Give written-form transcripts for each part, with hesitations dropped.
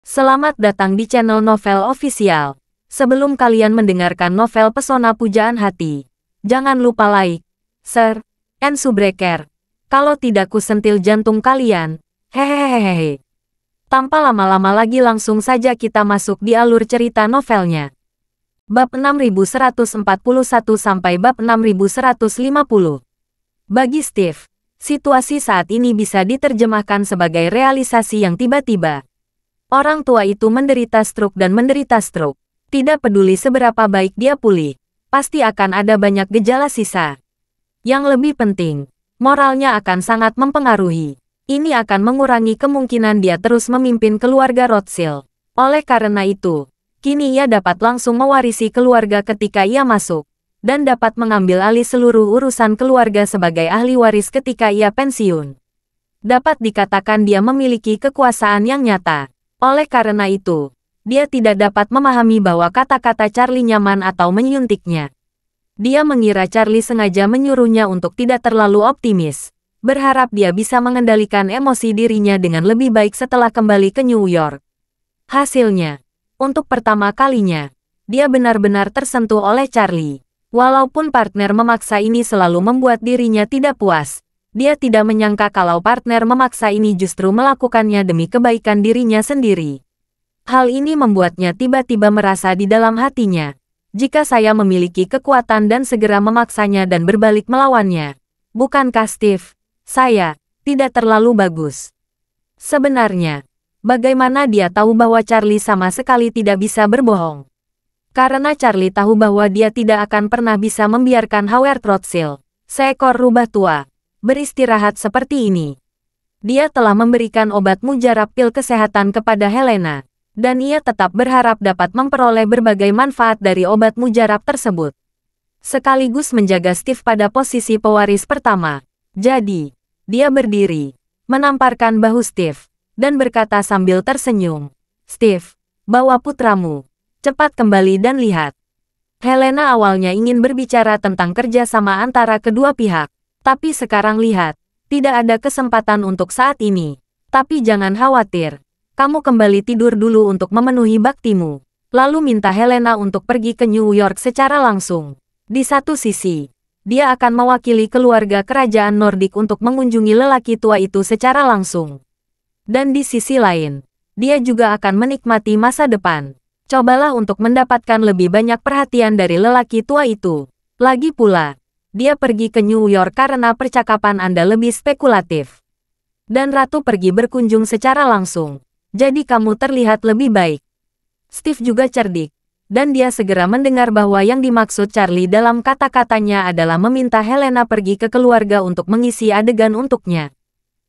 Selamat datang di channel Novel Official. Sebelum kalian mendengarkan novel Pesona Pujaan Hati, jangan lupa like, share, and subscribe. Kalau tidak kusentil jantung kalian. Hehehehe. Tanpa lama-lama lagi langsung saja kita masuk di alur cerita novelnya. Bab 6141 sampai bab 6150. Bagi Steve, situasi saat ini bisa diterjemahkan sebagai realisasi yang tiba-tiba. Orang tua itu menderita stroke dan menderita stroke. Tidak peduli seberapa baik dia pulih, pasti akan ada banyak gejala sisa. Yang lebih penting, moralnya akan sangat mempengaruhi. Ini akan mengurangi kemungkinan dia terus memimpin keluarga Rothschild. Oleh karena itu, kini ia dapat langsung mewarisi keluarga ketika ia masuk, dan dapat mengambil alih seluruh urusan keluarga sebagai ahli waris ketika ia pensiun. Dapat dikatakan dia memiliki kekuasaan yang nyata. Oleh karena itu, dia tidak dapat memahami bahwa kata-kata Charlie nyaman atau menyuntiknya. Dia mengira Charlie sengaja menyuruhnya untuk tidak terlalu optimis, berharap dia bisa mengendalikan emosi dirinya dengan lebih baik setelah kembali ke New York. Hasilnya, untuk pertama kalinya, dia benar-benar tersentuh oleh Charlie. Walaupun partner memaksa ini selalu membuat dirinya tidak puas, dia tidak menyangka kalau partner memaksa ini justru melakukannya demi kebaikan dirinya sendiri. Hal ini membuatnya tiba-tiba merasa di dalam hatinya, jika saya memiliki kekuatan dan segera memaksanya dan berbalik melawannya, bukankah Steve, saya, tidak terlalu bagus? Sebenarnya, bagaimana dia tahu bahwa Charlie sama sekali tidak bisa berbohong? Karena Charlie tahu bahwa dia tidak akan pernah bisa membiarkan Howard Rothschild, seekor rubah tua, beristirahat seperti ini. Dia telah memberikan obat mujarab pil kesehatan kepada Helena, dan ia tetap berharap dapat memperoleh berbagai manfaat dari obat mujarab tersebut. Sekaligus menjaga Steve pada posisi pewaris pertama. Jadi, dia berdiri, menamparkan bahu Steve, dan berkata sambil tersenyum, "Steve, bawa putramu. Cepat kembali dan lihat." Helena awalnya ingin berbicara tentang kerjasama antara kedua pihak, tapi sekarang lihat, tidak ada kesempatan untuk saat ini. Tapi jangan khawatir, kamu kembali tidur dulu untuk memenuhi baktimu. Lalu minta Helena untuk pergi ke New York secara langsung. Di satu sisi, dia akan mewakili keluarga kerajaan Nordik untuk mengunjungi lelaki tua itu secara langsung. Dan di sisi lain, dia juga akan menikmati masa depan. Cobalah untuk mendapatkan lebih banyak perhatian dari lelaki tua itu. Lagi pula, dia pergi ke New York karena percakapan Anda lebih spekulatif. Dan Ratu pergi berkunjung secara langsung. Jadi kamu terlihat lebih baik. Steve juga cerdik, dan dia segera mendengar bahwa yang dimaksud Charlie dalam kata-katanya adalah meminta Helena pergi ke keluarga untuk mengisi adegan untuknya.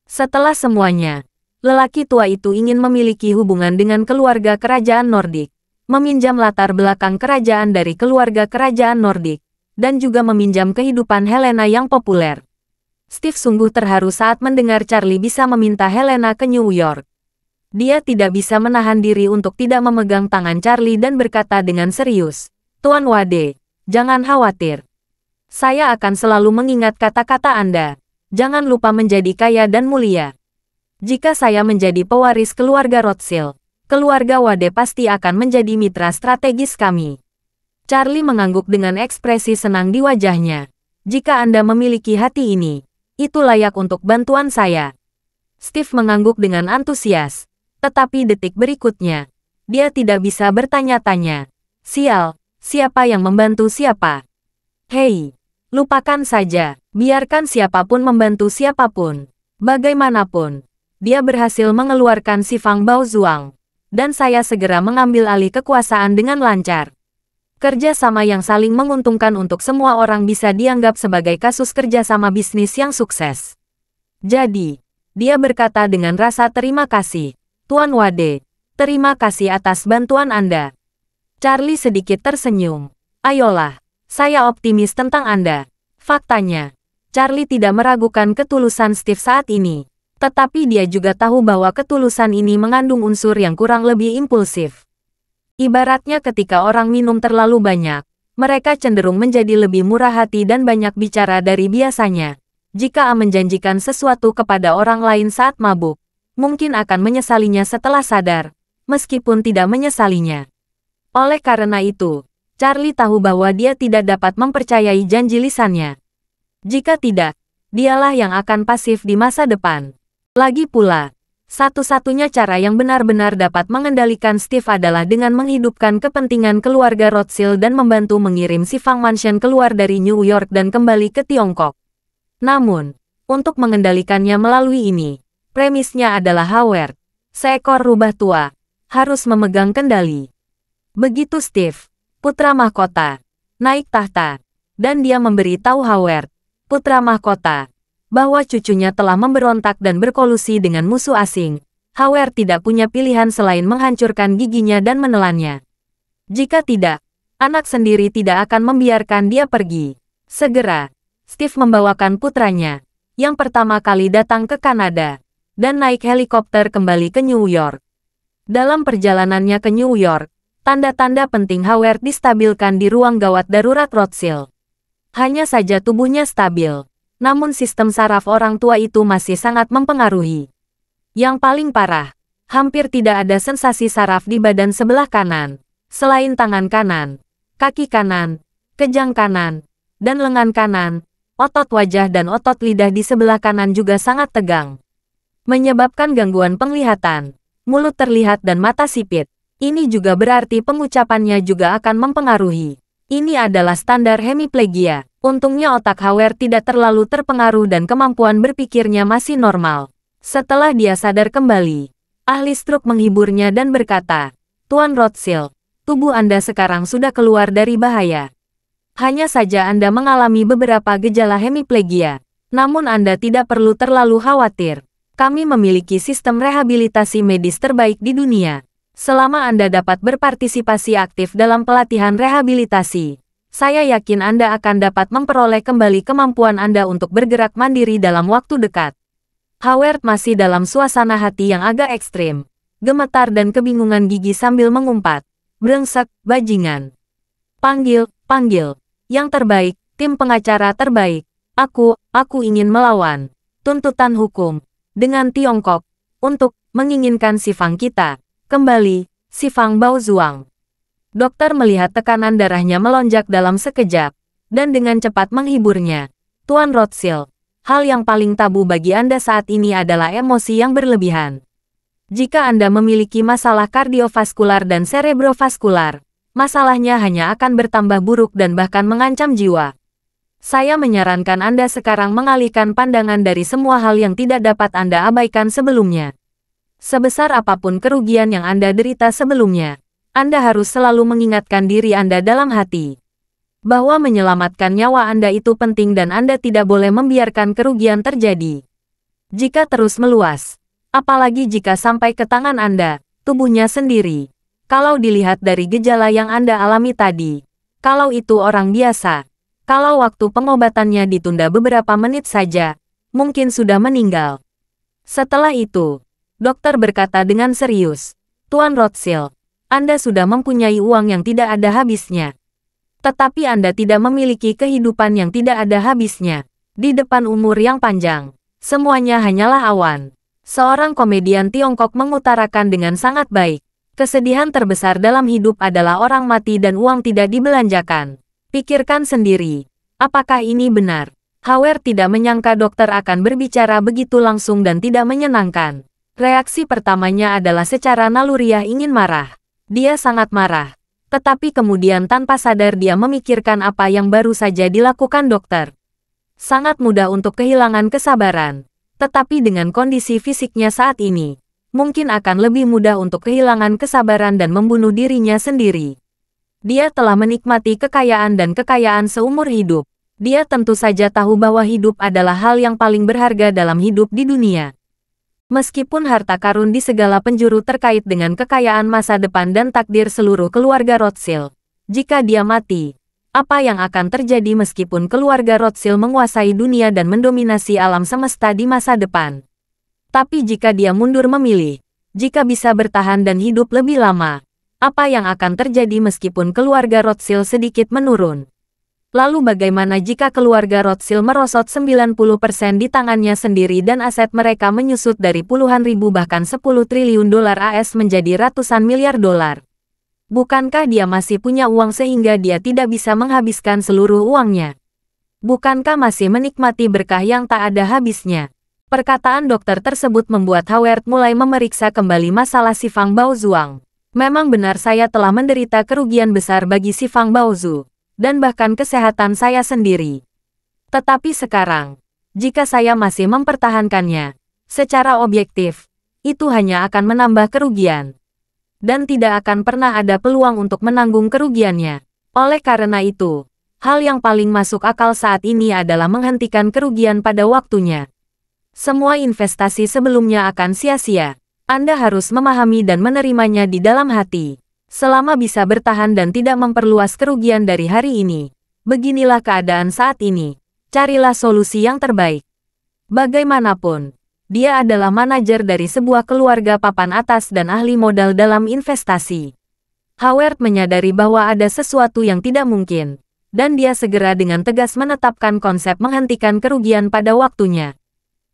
Setelah semuanya, lelaki tua itu ingin memiliki hubungan dengan keluarga kerajaan Nordik, meminjam latar belakang kerajaan dari keluarga kerajaan Nordik, dan juga meminjam kehidupan Helena yang populer. Steve sungguh terharu saat mendengar Charlie bisa meminta Helena ke New York. Dia tidak bisa menahan diri untuk tidak memegang tangan Charlie dan berkata dengan serius, "Tuan Wade, jangan khawatir. Saya akan selalu mengingat kata-kata Anda. Jangan lupa menjadi kaya dan mulia. Jika saya menjadi pewaris keluarga Rothschild, keluarga Wade pasti akan menjadi mitra strategis kami." Charlie mengangguk dengan ekspresi senang di wajahnya. "Jika Anda memiliki hati ini, itu layak untuk bantuan saya." Steve mengangguk dengan antusias. Tetapi detik berikutnya, dia tidak bisa bertanya-tanya. Sial, siapa yang membantu siapa? Hei, lupakan saja, biarkan siapapun membantu siapapun. Bagaimanapun, dia berhasil mengeluarkan si Fang Baozuang, dan saya segera mengambil alih kekuasaan dengan lancar. Kerjasama yang saling menguntungkan untuk semua orang bisa dianggap sebagai kasus kerjasama bisnis yang sukses. Jadi, dia berkata dengan rasa terima kasih. "Tuan Wade, terima kasih atas bantuan Anda." Charlie sedikit tersenyum. "Ayolah, saya optimis tentang Anda." Faktanya, Charlie tidak meragukan ketulusan Steve saat ini. Tetapi dia juga tahu bahwa ketulusan ini mengandung unsur yang kurang lebih impulsif. Ibaratnya ketika orang minum terlalu banyak, mereka cenderung menjadi lebih murah hati dan banyak bicara dari biasanya. Jika A menjanjikan sesuatu kepada orang lain saat mabuk, mungkin akan menyesalinya setelah sadar. meskipun tidak menyesalinya. Oleh karena itu, Charlie tahu bahwa dia tidak dapat mempercayai janji lisannya. Jika tidak, dialah yang akan pasif di masa depan. Lagi pula, satu-satunya cara yang benar-benar dapat mengendalikan Steve adalah dengan menghidupkan kepentingan keluarga Rothschild dan membantu mengirim si Fang Mansion keluar dari New York dan kembali ke Tiongkok. Namun, untuk mengendalikannya melalui ini, premisnya adalah Howard, seekor rubah tua, harus memegang kendali. Begitu Steve, putra mahkota, naik tahta, dan dia memberi tahu Howard, putra mahkota, bahwa cucunya telah memberontak dan berkolusi dengan musuh asing, Howard tidak punya pilihan selain menghancurkan giginya dan menelannya. Jika tidak, anak sendiri tidak akan membiarkan dia pergi. Segera, Steve membawakan putranya, yang pertama kali datang ke Kanada, dan naik helikopter kembali ke New York. Dalam perjalanannya ke New York, tanda-tanda penting Howard distabilkan di ruang gawat darurat Rothschild. Hanya saja tubuhnya stabil. Namun sistem saraf orang tua itu masih sangat mempengaruhi. Yang paling parah, hampir tidak ada sensasi saraf di badan sebelah kanan, selain tangan kanan, kaki kanan, kejang kanan, dan lengan kanan, otot wajah dan otot lidah di sebelah kanan juga sangat tegang. Menyebabkan gangguan penglihatan, mulut terlihat dan mata sipit. Ini juga berarti pengucapannya juga akan mempengaruhi. Ini adalah standar hemiplegia. Untungnya otak Howard tidak terlalu terpengaruh dan kemampuan berpikirnya masih normal. Setelah dia sadar kembali, ahli struk menghiburnya dan berkata, "Tuan Rothschild, tubuh Anda sekarang sudah keluar dari bahaya. Hanya saja Anda mengalami beberapa gejala hemiplegia. Namun Anda tidak perlu terlalu khawatir. Kami memiliki sistem rehabilitasi medis terbaik di dunia. Selama Anda dapat berpartisipasi aktif dalam pelatihan rehabilitasi, saya yakin Anda akan dapat memperoleh kembali kemampuan Anda untuk bergerak mandiri dalam waktu dekat." Howard masih dalam suasana hati yang agak ekstrim, gemetar dan kebingungan gigi sambil mengumpat, "Brengsek, bajingan. Panggil, yang terbaik, tim pengacara terbaik. Aku ingin melawan tuntutan hukum dengan Tiongkok untuk menginginkan si Fang kita kembali, si Fang Baozuang." Dokter melihat tekanan darahnya melonjak dalam sekejap, dan dengan cepat menghiburnya. "Tuan Rothschild, hal yang paling tabu bagi Anda saat ini adalah emosi yang berlebihan. Jika Anda memiliki masalah kardiovaskular dan cerebrovaskular, masalahnya hanya akan bertambah buruk dan bahkan mengancam jiwa. Saya menyarankan Anda sekarang mengalihkan pandangan dari semua hal yang tidak dapat Anda abaikan sebelumnya. Sebesar apapun kerugian yang Anda derita sebelumnya, Anda harus selalu mengingatkan diri Anda dalam hati bahwa menyelamatkan nyawa Anda itu penting dan Anda tidak boleh membiarkan kerugian terjadi. Jika terus meluas, apalagi jika sampai ke tangan Anda, tubuhnya sendiri. Kalau dilihat dari gejala yang Anda alami tadi, kalau itu orang biasa, kalau waktu pengobatannya ditunda beberapa menit saja, mungkin sudah meninggal." Setelah itu, dokter berkata dengan serius, "Tuan Rothschild, Anda sudah mempunyai uang yang tidak ada habisnya. Tetapi Anda tidak memiliki kehidupan yang tidak ada habisnya. Di depan umur yang panjang, semuanya hanyalah awan." Seorang komedian Tiongkok mengutarakan dengan sangat baik, "Kesedihan terbesar dalam hidup adalah orang mati dan uang tidak dibelanjakan. Pikirkan sendiri, apakah ini benar?" Howard tidak menyangka dokter akan berbicara begitu langsung dan tidak menyenangkan. Reaksi pertamanya adalah secara naluriah ingin marah. Dia sangat marah, tetapi kemudian tanpa sadar dia memikirkan apa yang baru saja dilakukan dokter. Sangat mudah untuk kehilangan kesabaran, tetapi dengan kondisi fisiknya saat ini, mungkin akan lebih mudah untuk kehilangan kesabaran dan membunuh dirinya sendiri. Dia telah menikmati kekayaan dan kekayaan seumur hidup. Dia tentu saja tahu bahwa hidup adalah hal yang paling berharga dalam hidup di dunia. Meskipun harta karun di segala penjuru terkait dengan kekayaan masa depan dan takdir seluruh keluarga Rothschild, jika dia mati, apa yang akan terjadi meskipun keluarga Rothschild menguasai dunia dan mendominasi alam semesta di masa depan? Tapi jika dia mundur memilih, jika bisa bertahan dan hidup lebih lama, apa yang akan terjadi meskipun keluarga Rothschild sedikit menurun? Lalu bagaimana jika keluarga Rothschild merosot 90% di tangannya sendiri dan aset mereka menyusut dari puluhan ribu bahkan 10 triliun dolar AS menjadi ratusan miliar dolar? Bukankah dia masih punya uang sehingga dia tidak bisa menghabiskan seluruh uangnya? Bukankah masih menikmati berkah yang tak ada habisnya? Perkataan dokter tersebut membuat Howard mulai memeriksa kembali masalah si Fang Baozuang. Memang benar saya telah menderita kerugian besar bagi si Fang Baozu, dan bahkan kesehatan saya sendiri. Tetapi sekarang, jika saya masih mempertahankannya, secara objektif, itu hanya akan menambah kerugian. Dan tidak akan pernah ada peluang untuk menanggung kerugiannya. Oleh karena itu, hal yang paling masuk akal saat ini adalah menghentikan kerugian pada waktunya. Semua investasi sebelumnya akan sia-sia. Anda harus memahami dan menerimanya di dalam hati. Selama bisa bertahan dan tidak memperluas kerugian dari hari ini. Beginilah keadaan saat ini. Carilah solusi yang terbaik. Bagaimanapun, dia adalah manajer dari sebuah keluarga papan atas dan ahli modal dalam investasi. Howard menyadari bahwa ada sesuatu yang tidak mungkin, dan dia segera dengan tegas menetapkan konsep menghentikan kerugian pada waktunya.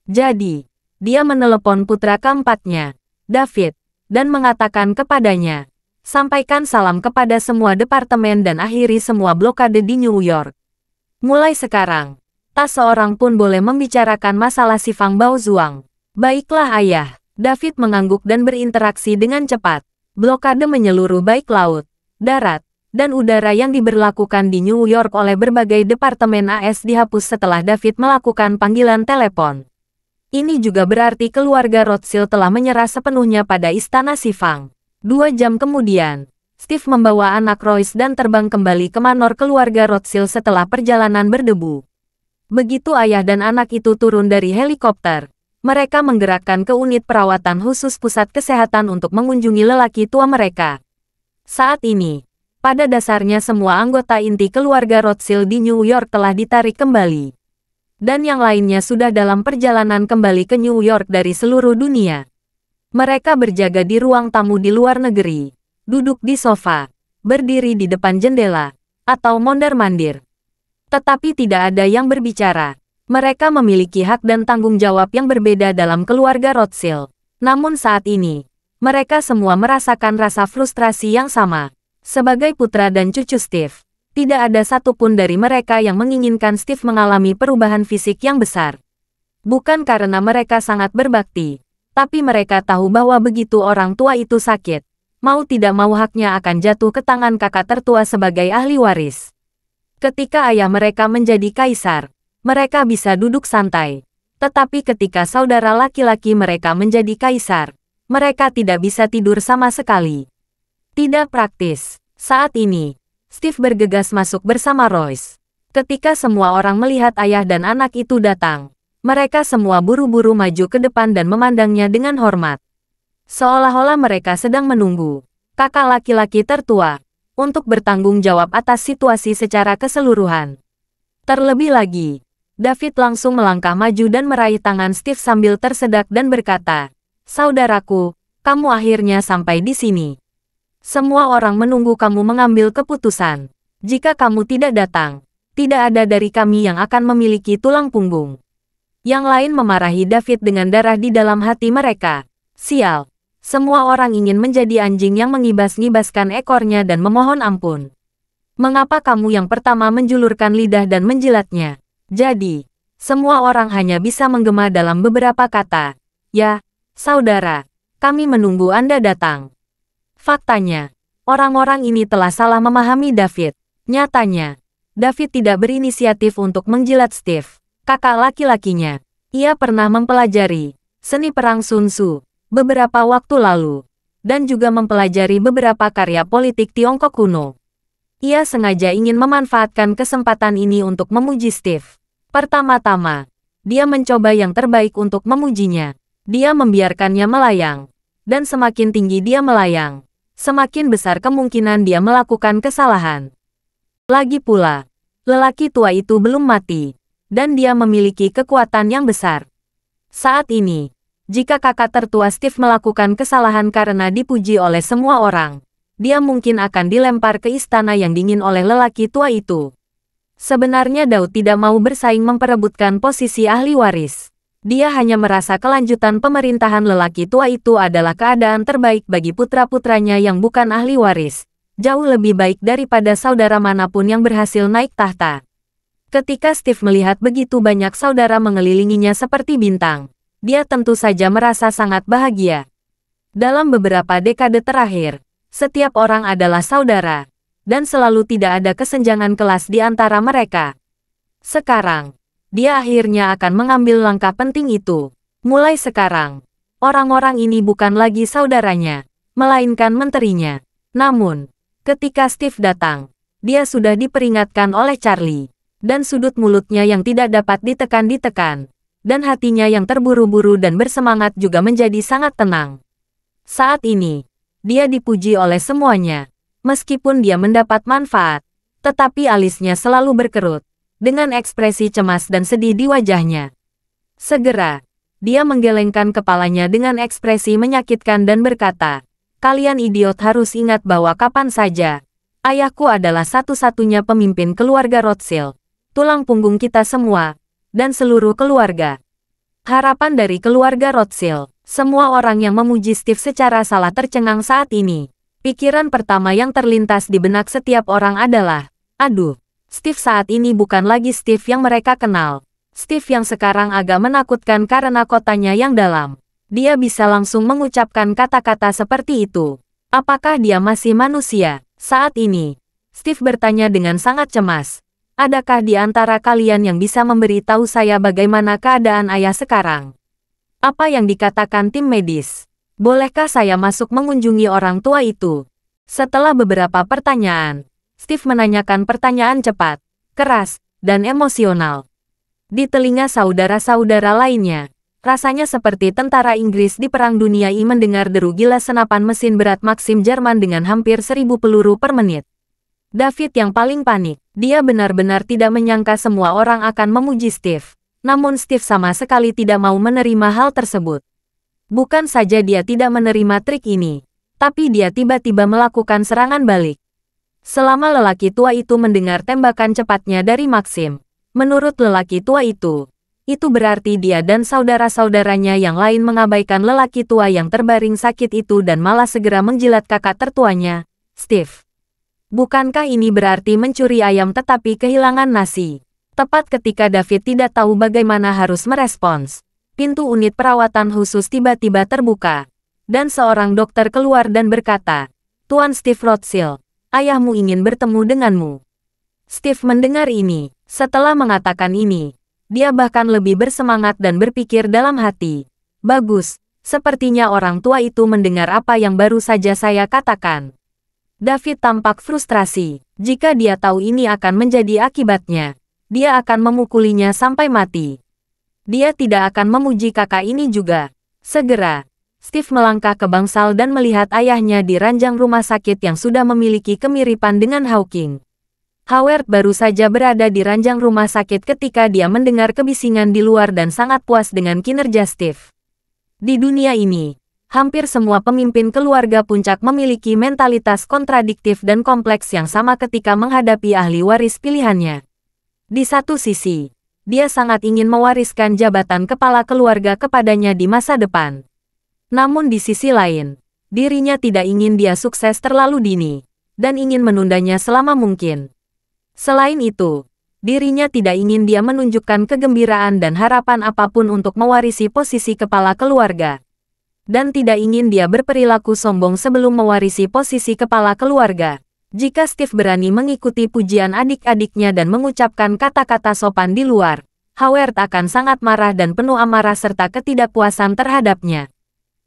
Jadi, dia menelepon putra keempatnya, David, dan mengatakan kepadanya, sampaikan salam kepada semua departemen dan akhiri semua blokade di New York. Mulai sekarang, tak seorang pun boleh membicarakan masalah si Fang Baozuang. Baiklah ayah, David mengangguk dan berinteraksi dengan cepat. Blokade menyeluruh baik laut, darat, dan udara yang diberlakukan di New York oleh berbagai departemen AS dihapus setelah David melakukan panggilan telepon. Ini juga berarti keluarga Rothschild telah menyerah sepenuhnya pada istana si Fang. 2 jam kemudian, Steve membawa anak Royce dan terbang kembali ke manor keluarga Rothschild setelah perjalanan berdebu. Begitu ayah dan anak itu turun dari helikopter, mereka menggerakkan ke unit perawatan khusus pusat kesehatan untuk mengunjungi lelaki tua mereka. Saat ini, pada dasarnya semua anggota inti keluarga Rothschild di New York telah ditarik kembali. Dan yang lainnya sudah dalam perjalanan kembali ke New York dari seluruh dunia. Mereka berjaga di ruang tamu di luar negeri, duduk di sofa, berdiri di depan jendela, atau mondar-mandir. Tetapi tidak ada yang berbicara. Mereka memiliki hak dan tanggung jawab yang berbeda dalam keluarga Rothschild. Namun saat ini, mereka semua merasakan rasa frustrasi yang sama. Sebagai putra dan cucu Steve, tidak ada satupun dari mereka yang menginginkan Steve mengalami perubahan fisik yang besar. Bukan karena mereka sangat berbakti, tapi mereka tahu bahwa begitu orang tua itu sakit, mau tidak mau haknya akan jatuh ke tangan kakak tertua sebagai ahli waris. Ketika ayah mereka menjadi kaisar, mereka bisa duduk santai. Tetapi ketika saudara laki-laki mereka menjadi kaisar, mereka tidak bisa tidur sama sekali. Tidak praktis. Saat ini, Steve bergegas masuk bersama Royce. Ketika semua orang melihat ayah dan anak itu datang, mereka semua buru-buru maju ke depan dan memandangnya dengan hormat. Seolah-olah mereka sedang menunggu kakak laki-laki tertua untuk bertanggung jawab atas situasi secara keseluruhan. Terlebih lagi, David langsung melangkah maju dan meraih tangan Steve sambil tersedak dan berkata, "Saudaraku, kamu akhirnya sampai di sini. Semua orang menunggu kamu mengambil keputusan. Jika kamu tidak datang, tidak ada dari kami yang akan memiliki tulang punggung." Yang lain memarahi David dengan darah di dalam hati mereka. Sial, semua orang ingin menjadi anjing yang mengibas-ngibaskan ekornya dan memohon ampun. Mengapa kamu yang pertama menjulurkan lidah dan menjilatnya? Jadi, semua orang hanya bisa menggema dalam beberapa kata. Ya, saudara, kami menunggu Anda datang. Faktanya, orang-orang ini telah salah memahami David. Nyatanya, David tidak berinisiatif untuk menjilat Steve, kakak laki-lakinya. Ia pernah mempelajari seni perang Sun Tzu beberapa waktu lalu, dan juga mempelajari beberapa karya politik Tiongkok kuno. Ia sengaja ingin memanfaatkan kesempatan ini untuk memuji Steve. Pertama-tama, dia mencoba yang terbaik untuk memujinya. Dia membiarkannya melayang. Dan semakin tinggi dia melayang, semakin besar kemungkinan dia melakukan kesalahan. Lagi pula, lelaki tua itu belum mati, dan dia memiliki kekuatan yang besar. Saat ini, jika kakak tertua Steve melakukan kesalahan karena dipuji oleh semua orang, dia mungkin akan dilempar ke istana yang dingin oleh lelaki tua itu. Sebenarnya Daud tidak mau bersaing memperebutkan posisi ahli waris. Dia hanya merasa kelanjutan pemerintahan lelaki tua itu adalah keadaan terbaik bagi putra-putranya yang bukan ahli waris. Jauh lebih baik daripada saudara manapun yang berhasil naik tahta. Ketika Steve melihat begitu banyak saudara mengelilinginya seperti bintang, dia tentu saja merasa sangat bahagia. Dalam beberapa dekade terakhir, setiap orang adalah saudara, dan selalu tidak ada kesenjangan kelas di antara mereka. Sekarang, dia akhirnya akan mengambil langkah penting itu. Mulai sekarang, orang-orang ini bukan lagi saudaranya, melainkan menterinya. Namun, ketika Steve datang, dia sudah diperingatkan oleh Charlie. Dan sudut mulutnya yang tidak dapat ditekan, dan hatinya yang terburu-buru dan bersemangat juga menjadi sangat tenang. Saat ini, dia dipuji oleh semuanya. Meskipun dia mendapat manfaat, tetapi alisnya selalu berkerut, dengan ekspresi cemas dan sedih di wajahnya. Segera, dia menggelengkan kepalanya dengan ekspresi menyakitkan dan berkata, "Kalian idiot harus ingat bahwa kapan saja, ayahku adalah satu-satunya pemimpin keluarga Rothschild. Tulang punggung kita semua, dan seluruh keluarga. Harapan dari keluarga Rothschild." Semua orang yang memuji Steve secara salah tercengang saat ini. Pikiran pertama yang terlintas di benak setiap orang adalah, aduh, Steve saat ini bukan lagi Steve yang mereka kenal. Steve yang sekarang agak menakutkan karena kotanya yang dalam. Dia bisa langsung mengucapkan kata-kata seperti itu. Apakah dia masih manusia? Saat ini, Steve bertanya dengan sangat cemas. Adakah di antara kalian yang bisa memberitahu saya bagaimana keadaan ayah sekarang? Apa yang dikatakan tim medis? Bolehkah saya masuk mengunjungi orang tua itu? Setelah beberapa pertanyaan, Steve menanyakan pertanyaan cepat, keras, dan emosional. Di telinga saudara-saudara lainnya, rasanya seperti tentara Inggris di Perang Dunia I mendengar deru gila senapan mesin berat Maxim Jerman dengan hampir 1000 peluru per menit. David yang paling panik. Dia benar-benar tidak menyangka semua orang akan memuji Steve. Namun Steve sama sekali tidak mau menerima hal tersebut. Bukan saja dia tidak menerima trik ini, tapi dia tiba-tiba melakukan serangan balik. Selama lelaki tua itu mendengar tembakan cepatnya dari Maxim, menurut lelaki tua itu berarti dia dan saudara-saudaranya yang lain mengabaikan lelaki tua yang terbaring sakit itu dan malah segera menjilat kakak tertuanya, Steve. Bukankah ini berarti mencuri ayam tetapi kehilangan nasi? Tepat ketika David tidak tahu bagaimana harus merespons, pintu unit perawatan khusus tiba-tiba terbuka, dan seorang dokter keluar dan berkata, "Tuan Steve Rothschild, ayahmu ingin bertemu denganmu." Steve mendengar ini. Setelah mengatakan ini, dia bahkan lebih bersemangat dan berpikir dalam hati, "Bagus, sepertinya orang tua itu mendengar apa yang baru saja saya katakan." David tampak frustrasi. Jika dia tahu ini akan menjadi akibatnya, dia akan memukulinya sampai mati. Dia tidak akan memuji kakak ini juga. Segera, Steve melangkah ke bangsal dan melihat ayahnya di ranjang rumah sakit yang sudah memiliki kemiripan dengan Hawking. Howard baru saja berada di ranjang rumah sakit ketika dia mendengar kebisingan di luar dan sangat puas dengan kinerja Steve. Di dunia ini, hampir semua pemimpin keluarga puncak memiliki mentalitas kontradiktif dan kompleks yang sama ketika menghadapi ahli waris pilihannya. Di satu sisi, dia sangat ingin mewariskan jabatan kepala keluarga kepadanya di masa depan. Namun di sisi lain, dirinya tidak ingin dia sukses terlalu dini, dan ingin menundanya selama mungkin. Selain itu, dirinya tidak ingin dia menunjukkan kegembiraan dan harapan apapun untuk mewarisi posisi kepala keluarga. Dan tidak ingin dia berperilaku sombong sebelum mewarisi posisi kepala keluarga. Jika Steve berani mengikuti pujian adik-adiknya dan mengucapkan kata-kata sopan di luar, Howard akan sangat marah dan penuh amarah serta ketidakpuasan terhadapnya.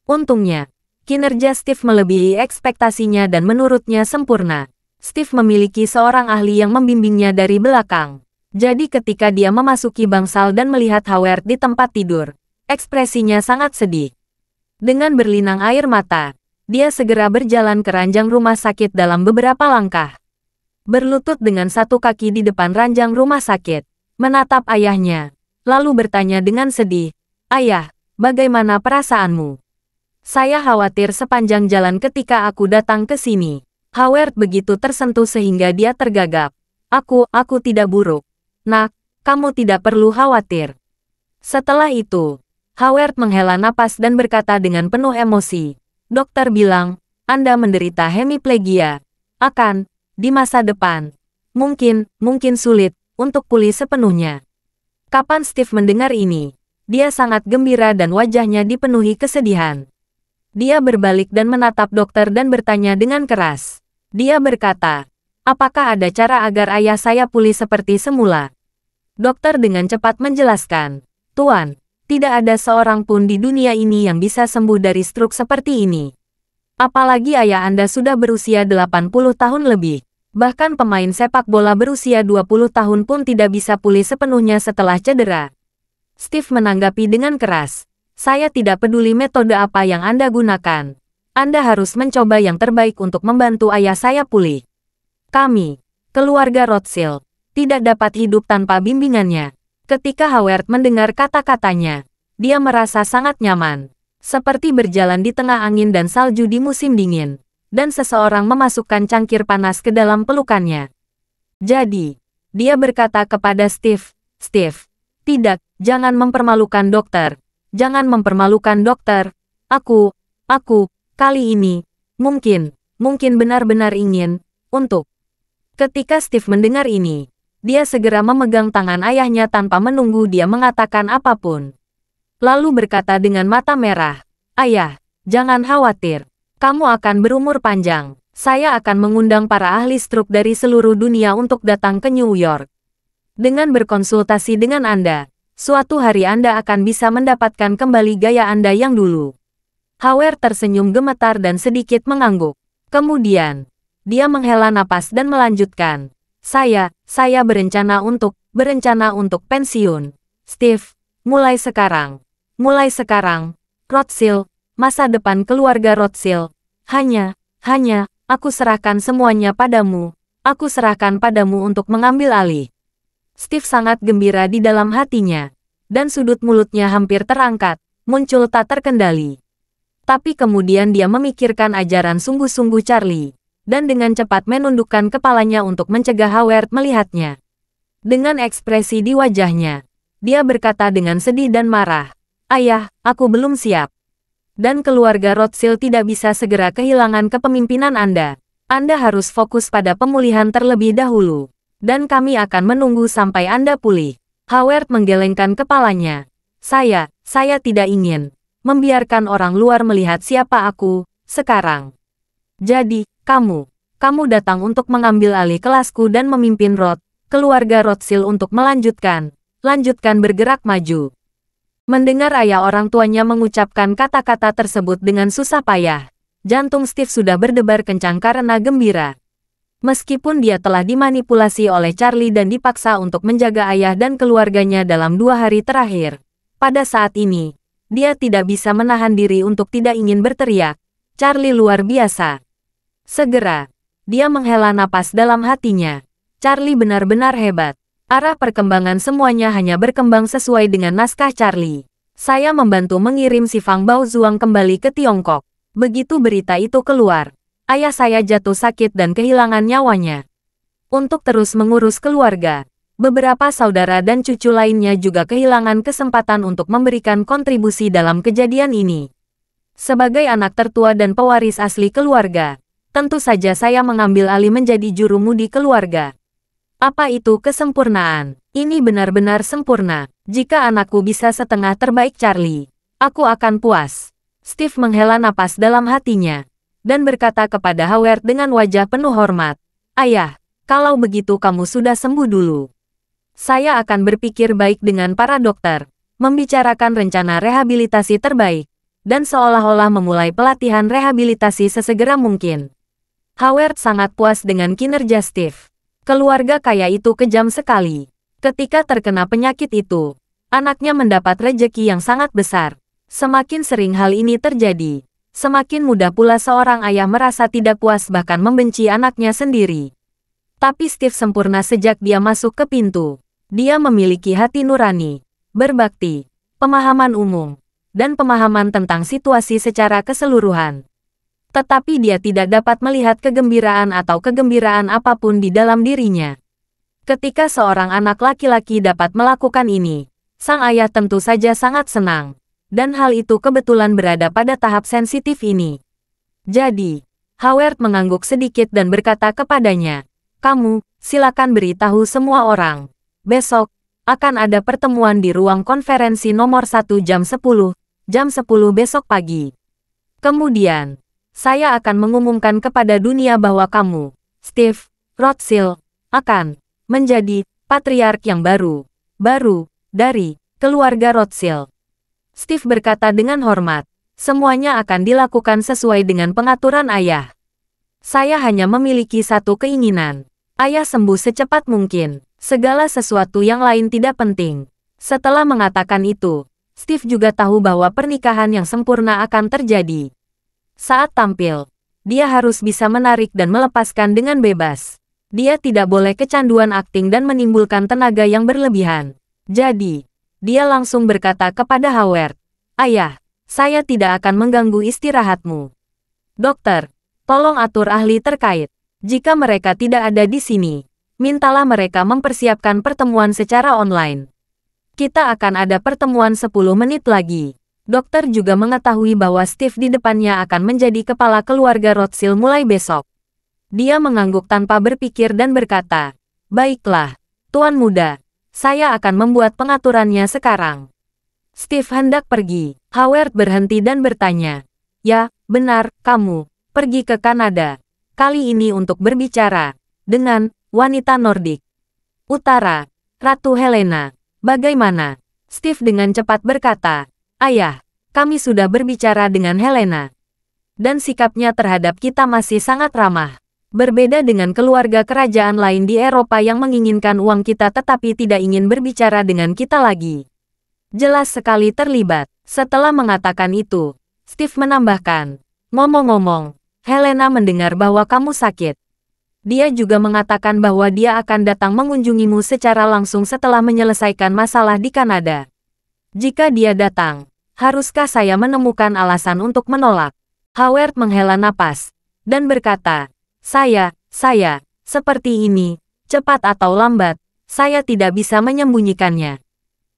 Untungnya, kinerja Steve melebihi ekspektasinya dan menurutnya sempurna. Steve memiliki seorang ahli yang membimbingnya dari belakang. Jadi ketika dia memasuki bangsal dan melihat Howard di tempat tidur, ekspresinya sangat sedih. Dengan berlinang air mata, dia segera berjalan ke ranjang rumah sakit dalam beberapa langkah. Berlutut dengan satu kaki di depan ranjang rumah sakit, menatap ayahnya, lalu bertanya dengan sedih, "Ayah, bagaimana perasaanmu?" "Saya khawatir sepanjang jalan ketika aku datang ke sini." Howard begitu tersentuh sehingga dia tergagap. Aku tidak buruk. Nak, kamu tidak perlu khawatir. Setelah itu, Howard menghela napas dan berkata dengan penuh emosi. Dokter bilang, Anda menderita hemiplegia. Di masa depan. Mungkin sulit untuk pulih sepenuhnya. Kapan Steve mendengar ini, dia sangat gembira dan wajahnya dipenuhi kesedihan. Dia berbalik dan menatap dokter dan bertanya dengan keras. Dia berkata, apakah ada cara agar ayah saya pulih seperti semula? Dokter dengan cepat menjelaskan, Tuan, tidak ada seorang pun di dunia ini yang bisa sembuh dari stroke seperti ini. Apalagi ayah Anda sudah berusia 80 tahun lebih. Bahkan pemain sepak bola berusia 20 tahun pun tidak bisa pulih sepenuhnya setelah cedera. Steve menanggapi dengan keras. Saya tidak peduli metode apa yang Anda gunakan. Anda harus mencoba yang terbaik untuk membantu ayah saya pulih. Kami, keluarga Rothschild, tidak dapat hidup tanpa bimbingannya. Ketika Howard mendengar kata-katanya, dia merasa sangat nyaman. Seperti berjalan di tengah angin dan salju di musim dingin. Dan seseorang memasukkan cangkir panas ke dalam pelukannya. Jadi, dia berkata kepada Steve, tidak, jangan mempermalukan dokter. Jangan mempermalukan dokter. Aku, kali ini, mungkin benar-benar ingin, untuk. Ketika Steve mendengar ini, dia segera memegang tangan ayahnya tanpa menunggu dia mengatakan apapun. Lalu berkata dengan mata merah, Ayah, jangan khawatir. Kamu akan berumur panjang. Saya akan mengundang para ahli stroke dari seluruh dunia untuk datang ke New York. Dengan berkonsultasi dengan Anda, suatu hari Anda akan bisa mendapatkan kembali gaya Anda yang dulu. Howard tersenyum gemetar dan sedikit mengangguk. Kemudian, dia menghela napas dan melanjutkan. Saya berencana untuk pensiun. Steve, mulai sekarang, Rothschild, masa depan keluarga Rothschild, hanya, aku serahkan semuanya padamu. Aku serahkan padamu untuk mengambil alih. Steve sangat gembira di dalam hatinya, dan sudut mulutnya hampir terangkat, muncul tak terkendali. Tapi kemudian dia memikirkan ajaran sungguh-sungguh Charlie, dan dengan cepat menundukkan kepalanya untuk mencegah Howard melihatnya. Dengan ekspresi di wajahnya, dia berkata dengan sedih dan marah, Ayah, aku belum siap. Dan keluarga Rothschild tidak bisa segera kehilangan kepemimpinan Anda. Anda harus fokus pada pemulihan terlebih dahulu. Dan kami akan menunggu sampai Anda pulih. Howard menggelengkan kepalanya. Saya tidak ingin membiarkan orang luar melihat siapa aku sekarang. Jadi, kamu datang untuk mengambil alih kelasku dan memimpin keluarga Rothschild untuk melanjutkan bergerak maju. Mendengar ayah orang tuanya mengucapkan kata-kata tersebut dengan susah payah, jantung Steve sudah berdebar kencang karena gembira. Meskipun dia telah dimanipulasi oleh Charlie dan dipaksa untuk menjaga ayah dan keluarganya dalam 2 hari terakhir, pada saat ini, dia tidak bisa menahan diri untuk tidak ingin berteriak, Charlie luar biasa. Segera, dia menghela napas dalam hatinya. Charlie benar-benar hebat. Arah perkembangan semuanya hanya berkembang sesuai dengan naskah Charlie. Saya membantu mengirim si Fang Baozuang kembali ke Tiongkok. Begitu berita itu keluar, ayah saya jatuh sakit dan kehilangan nyawanya. Untuk terus mengurus keluarga, beberapa saudara dan cucu lainnya juga kehilangan kesempatan untuk memberikan kontribusi dalam kejadian ini. Sebagai anak tertua dan pewaris asli keluarga, tentu saja saya mengambil alih menjadi juru mudi keluarga. Apa itu kesempurnaan? Ini benar-benar sempurna. Jika anakku bisa setengah terbaik Charlie, aku akan puas. Steve menghela napas dalam hatinya, dan berkata kepada Howard dengan wajah penuh hormat, Ayah, kalau begitu kamu sudah sembuh dulu. Saya akan berpikir baik dengan para dokter, membicarakan rencana rehabilitasi terbaik, dan seolah-olah memulai pelatihan rehabilitasi sesegera mungkin. Howard sangat puas dengan kinerja Steve. Keluarga kaya itu kejam sekali. Ketika terkena penyakit itu, anaknya mendapat rejeki yang sangat besar. Semakin sering hal ini terjadi, semakin mudah pula seorang ayah merasa tidak puas bahkan membenci anaknya sendiri. Tapi Steve sempurna sejak dia masuk ke pintu. Dia memiliki hati nurani, berbakti, pemahaman umum, dan pemahaman tentang situasi secara keseluruhan. Tetapi dia tidak dapat melihat kegembiraan atau kegembiraan apapun di dalam dirinya. Ketika seorang anak laki-laki dapat melakukan ini, sang ayah tentu saja sangat senang. Dan hal itu kebetulan berada pada tahap sensitif ini. Jadi, Howard mengangguk sedikit dan berkata kepadanya, "Kamu, silakan beritahu semua orang. Besok, akan ada pertemuan di ruang konferensi nomor 1 jam 10 besok pagi. Kemudian, saya akan mengumumkan kepada dunia bahwa kamu, Steve Rothschild, akan menjadi patriark yang baru dari keluarga Rothschild." Steve berkata dengan hormat, "Semuanya akan dilakukan sesuai dengan pengaturan ayah. Saya hanya memiliki satu keinginan. Ayah sembuh secepat mungkin. Segala sesuatu yang lain tidak penting." Setelah mengatakan itu, Steve juga tahu bahwa pernikahan yang sempurna akan terjadi. Saat tampil, dia harus bisa menarik dan melepaskan dengan bebas. Dia tidak boleh kecanduan akting dan menimbulkan tenaga yang berlebihan. Jadi, dia langsung berkata kepada Howard, "Ayah, saya tidak akan mengganggu istirahatmu. Dokter, tolong atur ahli terkait. Jika mereka tidak ada di sini, mintalah mereka mempersiapkan pertemuan secara online. Kita akan ada pertemuan 10 menit lagi." Dokter juga mengetahui bahwa Steve di depannya akan menjadi kepala keluarga Rothschild mulai besok. Dia mengangguk tanpa berpikir dan berkata, "Baiklah, Tuan Muda, saya akan membuat pengaturannya sekarang." Steve hendak pergi. Howard berhenti dan bertanya, "Ya, benar, kamu pergi ke Kanada. Kali ini untuk berbicara dengan wanita Nordik Utara, Ratu Helena. Bagaimana?" Steve dengan cepat berkata, "Ayah, kami sudah berbicara dengan Helena. Dan sikapnya terhadap kita masih sangat ramah. Berbeda dengan keluarga kerajaan lain di Eropa yang menginginkan uang kita tetapi tidak ingin berbicara dengan kita lagi. Jelas sekali terlibat." Setelah mengatakan itu, Steve menambahkan, "Ngomong-ngomong, Helena mendengar bahwa kamu sakit. Dia juga mengatakan bahwa dia akan datang mengunjungimu secara langsung setelah menyelesaikan masalah di Kanada. Jika dia datang, haruskah saya menemukan alasan untuk menolak?" Howard menghela napas dan berkata, Saya, seperti ini, cepat atau lambat, saya tidak bisa menyembunyikannya.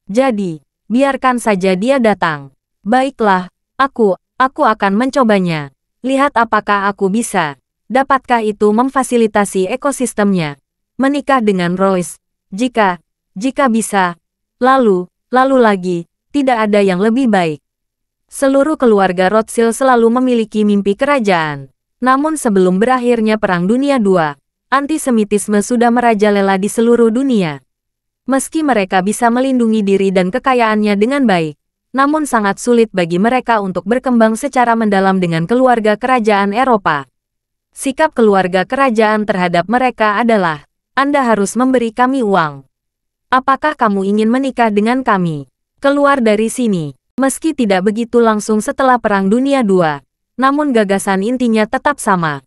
Jadi, biarkan saja dia datang. Baiklah, aku akan mencobanya. Lihat apakah aku bisa. Dapatkah itu memfasilitasi ekosistemnya? Menikah dengan Royce, jika bisa. Lalu lagi, tidak ada yang lebih baik. Seluruh keluarga Rothschild selalu memiliki mimpi kerajaan. Namun sebelum berakhirnya Perang Dunia II, antisemitisme sudah merajalela di seluruh dunia. Meski mereka bisa melindungi diri dan kekayaannya dengan baik, namun sangat sulit bagi mereka untuk berkembang secara mendalam dengan keluarga kerajaan Eropa. Sikap keluarga kerajaan terhadap mereka adalah, "Anda harus memberi kami uang. Apakah kamu ingin menikah dengan kami? Keluar dari sini." Meski tidak begitu langsung setelah Perang Dunia II, namun gagasan intinya tetap sama.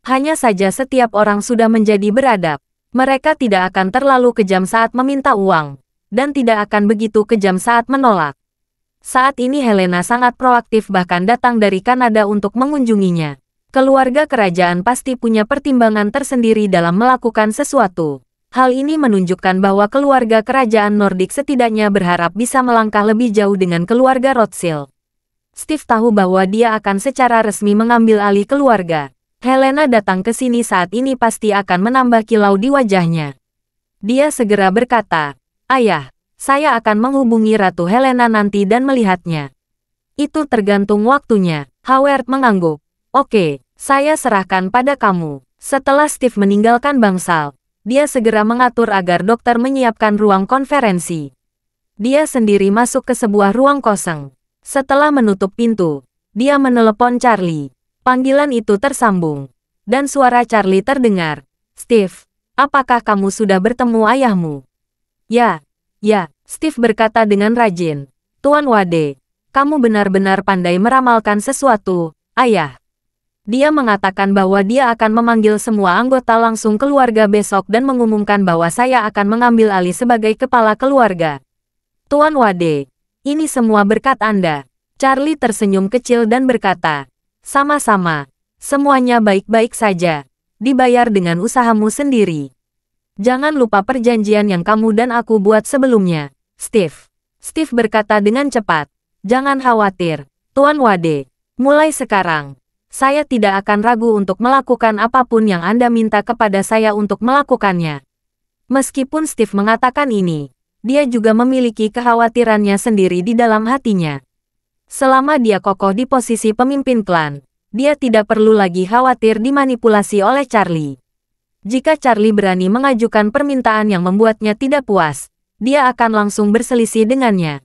Hanya saja setiap orang sudah menjadi beradab. Mereka tidak akan terlalu kejam saat meminta uang, dan tidak akan begitu kejam saat menolak. Saat ini Helena sangat proaktif bahkan datang dari Kanada untuk mengunjunginya. Keluarga kerajaan pasti punya pertimbangan tersendiri dalam melakukan sesuatu. Hal ini menunjukkan bahwa keluarga kerajaan Nordik setidaknya berharap bisa melangkah lebih jauh dengan keluarga Rothschild. Steve tahu bahwa dia akan secara resmi mengambil alih keluarga. Helena datang ke sini saat ini pasti akan menambah kilau di wajahnya. Dia segera berkata, "Ayah, saya akan menghubungi Ratu Helena nanti dan melihatnya." "Itu tergantung waktunya." Howard mengangguk. "Oke, saya serahkan pada kamu." Setelah Steve meninggalkan bangsal, dia segera mengatur agar dokter menyiapkan ruang konferensi. Dia sendiri masuk ke sebuah ruang kosong. Setelah menutup pintu, dia menelepon Charlie. Panggilan itu tersambung, dan suara Charlie terdengar. "Steve, apakah kamu sudah bertemu ayahmu?" Ya, Steve berkata dengan rajin. "Tuan Wade, kamu benar-benar pandai meramalkan sesuatu, ayah." Dia mengatakan bahwa dia akan memanggil semua anggota langsung keluarga besok dan mengumumkan bahwa saya akan mengambil alih sebagai kepala keluarga. "Tuan Wade, ini semua berkat Anda." Charlie tersenyum kecil dan berkata, "Sama-sama, semuanya baik-baik saja, dibayar dengan usahamu sendiri." Jangan lupa perjanjian yang kamu dan aku buat sebelumnya, Steve. Steve berkata dengan cepat. Jangan khawatir, Tuan Wade. Mulai sekarang, saya tidak akan ragu untuk melakukan apapun yang Anda minta kepada saya untuk melakukannya. Meskipun Steve mengatakan ini, dia juga memiliki kekhawatirannya sendiri di dalam hatinya. Selama dia kokoh di posisi pemimpin klan, dia tidak perlu lagi khawatir dimanipulasi oleh Charlie. Jika Charlie berani mengajukan permintaan yang membuatnya tidak puas, dia akan langsung berselisih dengannya.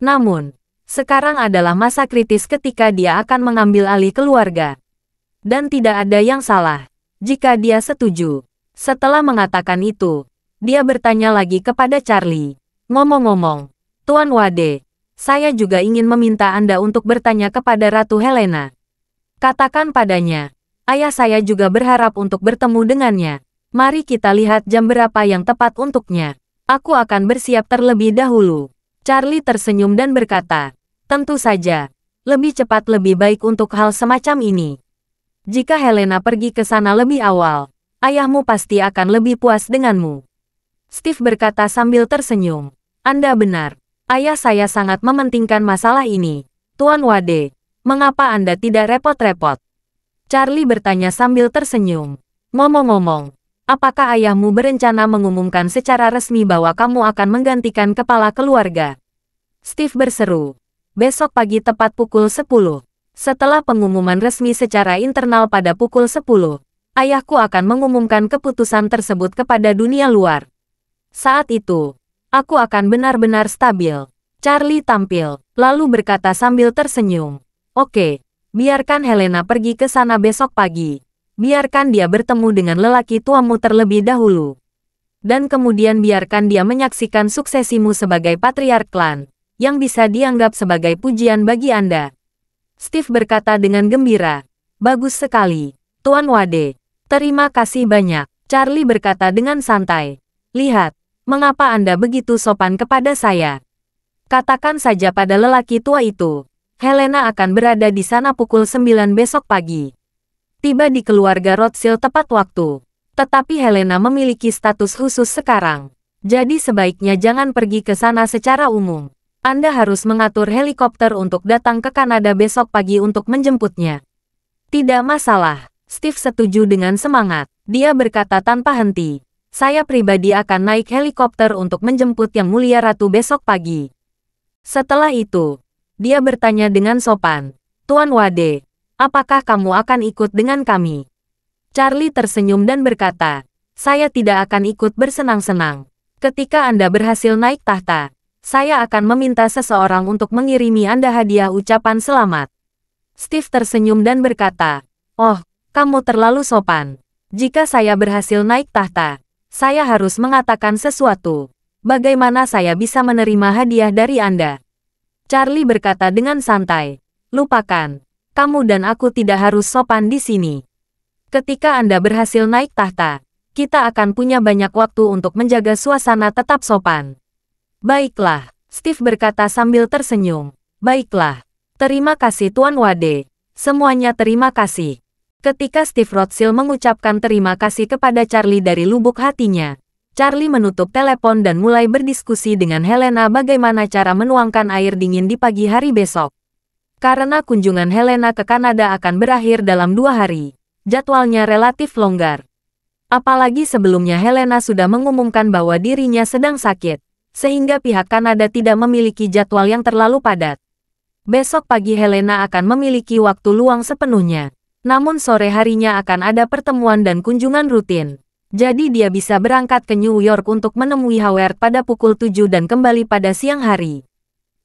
Namun, sekarang adalah masa kritis ketika dia akan mengambil alih keluarga. Dan tidak ada yang salah jika dia setuju. Setelah mengatakan itu, dia bertanya lagi kepada Charlie. Ngomong-ngomong, Tuan Wade, saya juga ingin meminta Anda untuk bertanya kepada Ratu Helena. Katakan padanya. Ayah saya juga berharap untuk bertemu dengannya. Mari kita lihat jam berapa yang tepat untuknya. Aku akan bersiap terlebih dahulu. Charlie tersenyum dan berkata, tentu saja. Lebih cepat lebih baik untuk hal semacam ini. Jika Helena pergi ke sana lebih awal, ayahmu pasti akan lebih puas denganmu. Steve berkata sambil tersenyum. Anda benar. Ayah saya sangat mementingkan masalah ini. Tuan Wade, mengapa Anda tidak repot-repot? Charlie bertanya sambil tersenyum. Ngomong-ngomong, apakah ayahmu berencana mengumumkan secara resmi bahwa kamu akan menggantikan kepala keluarga? Steve berseru. Besok pagi tepat pukul 10. Setelah pengumuman resmi secara internal pada pukul 10, ayahku akan mengumumkan keputusan tersebut kepada dunia luar. Saat itu, aku akan benar-benar stabil. Charlie tampil, lalu berkata sambil tersenyum. Oke. Biarkan Helena pergi ke sana besok pagi. Biarkan dia bertemu dengan lelaki tuamu terlebih dahulu. Dan kemudian biarkan dia menyaksikan suksesimu sebagai patriark klan, yang bisa dianggap sebagai pujian bagi Anda. Steve berkata dengan gembira. Bagus sekali, Tuan Wade. Terima kasih banyak. Charlie berkata dengan santai. Lihat, mengapa Anda begitu sopan kepada saya? Katakan saja pada lelaki tua itu. Helena akan berada di sana pukul 9 besok pagi. Tiba di keluarga Rothschild tepat waktu. Tetapi Helena memiliki status khusus sekarang. Jadi sebaiknya jangan pergi ke sana secara umum. Anda harus mengatur helikopter untuk datang ke Kanada besok pagi untuk menjemputnya. Tidak masalah. Steve setuju dengan semangat. Dia berkata tanpa henti. Saya pribadi akan naik helikopter untuk menjemput Yang Mulia Ratu besok pagi. Setelah itu, dia bertanya dengan sopan, Tuan Wade, apakah kamu akan ikut dengan kami? Charlie tersenyum dan berkata, saya tidak akan ikut bersenang-senang. Ketika Anda berhasil naik tahta, saya akan meminta seseorang untuk mengirimi Anda hadiah ucapan selamat. Steve tersenyum dan berkata, oh, kamu terlalu sopan. Jika saya berhasil naik tahta, saya harus mengatakan sesuatu. Bagaimana saya bisa menerima hadiah dari Anda? Charlie berkata dengan santai, lupakan, kamu dan aku tidak harus sopan di sini. Ketika Anda berhasil naik tahta, kita akan punya banyak waktu untuk menjaga suasana tetap sopan. Baiklah, Steve berkata sambil tersenyum. Baiklah, terima kasih Tuan Wade. Semuanya terima kasih. Ketika Steve Rothschild mengucapkan terima kasih kepada Charlie dari lubuk hatinya, Charlie menutup telepon dan mulai berdiskusi dengan Helena bagaimana cara menuangkan air dingin di pagi hari besok. Karena kunjungan Helena ke Kanada akan berakhir dalam 2 hari, jadwalnya relatif longgar. Apalagi sebelumnya Helena sudah mengumumkan bahwa dirinya sedang sakit, sehingga pihak Kanada tidak memiliki jadwal yang terlalu padat. Besok pagi Helena akan memiliki waktu luang sepenuhnya, namun sore harinya akan ada pertemuan dan kunjungan rutin. Jadi dia bisa berangkat ke New York untuk menemui Howard pada pukul 7 dan kembali pada siang hari.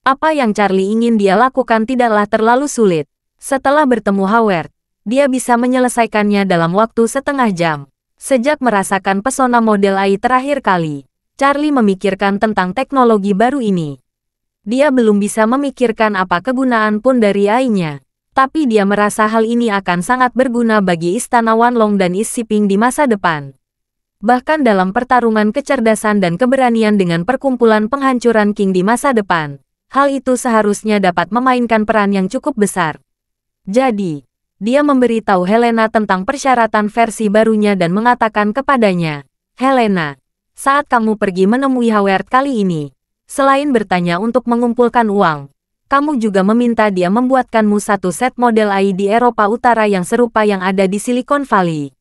Apa yang Charlie ingin dia lakukan tidaklah terlalu sulit. Setelah bertemu Howard, dia bisa menyelesaikannya dalam waktu setengah jam. Sejak merasakan pesona model AI terakhir kali, Charlie memikirkan tentang teknologi baru ini. Dia belum bisa memikirkan apa kegunaan pun dari AI-nya. Tapi dia merasa hal ini akan sangat berguna bagi Istana Wanlong dan East Shipping di masa depan. Bahkan dalam pertarungan kecerdasan dan keberanian dengan perkumpulan penghancuran King di masa depan, hal itu seharusnya dapat memainkan peran yang cukup besar. Jadi, dia memberitahu Helena tentang persyaratan versi barunya dan mengatakan kepadanya, Helena, Saat kamu pergi menemui Howard kali ini, selain bertanya untuk mengumpulkan uang, kamu juga meminta dia membuatkanmu satu set model AI di Eropa Utara yang serupa yang ada di Silicon Valley.